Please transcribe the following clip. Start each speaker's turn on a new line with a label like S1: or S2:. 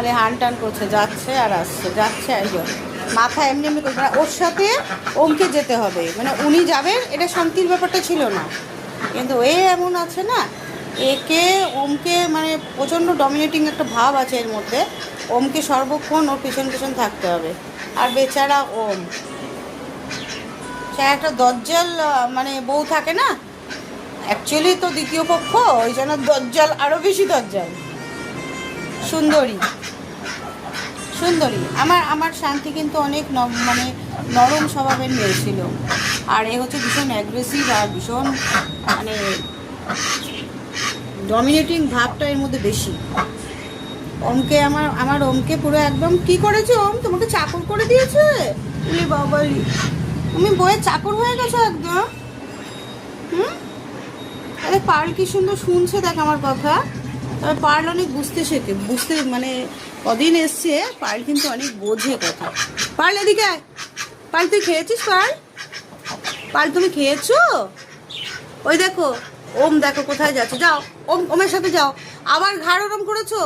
S1: খালি হান টান করছে, যাচ্ছে আর আসছে, যাচ্ছে আর মাথা এমনি এমনি করছে। ওর সাথে ওমকে যেতে হবে, মানে উনি যাবেন, এটা শান্তির ব্যাপারটা ছিল না। কিন্তু এ এমন আছে না, একে ওমকে মানে প্রচণ্ড ডমিনেটিং একটা ভাব আছে এর মধ্যে। ওমকে সর্বক্ষণ ওর পেছন পেছন থাকতে হবে। আর বেচারা ওম, সে একটা দজ্জাল মানে বউ থাকে না, অ্যাকচুয়ালি তো দ্বিতীয় পক্ষ, ওই জন্য দজ্জাল, আরও বেশি দজ্জাল। সুন্দরী সুন্দরী আমার আমার শান্তি কিন্তু অনেক মানে নরম স্বভাবের মেয়ে ছিল। আর এ হচ্ছে ভীষণ অ্যাগ্রেসিভ আর ভীষণ মানে ডমিনেটিং ভাবটা এর মধ্যে বেশি। ওমকে আমার আমার ওমকে পুরো একদম কি করেছে, ওম তোমাকে চাকর করে দিয়েছে। উলি বাবালি, তুমি বইয়ের চাকর হয়ে গেছো একদম। হুম। আরে পার্ল কি সুন্দর শুনছে দেখ আমার কথা। তবে পার্ল অনেক বুঝতে মানে কদিন এসছে, পার্ল কিন্তু অনেক বোঝে কথা। পার্ল এদিকে আয়। পার্ল তুই খেয়েছিস? পার্ল, পার্ল তুমি খেয়েছো? ওই দেখো ওম, দেখো কোথায় যাচ্ছে, যাও ওম, ওমের সাথে যাও। আবার ঘাড় ওরম করেছো।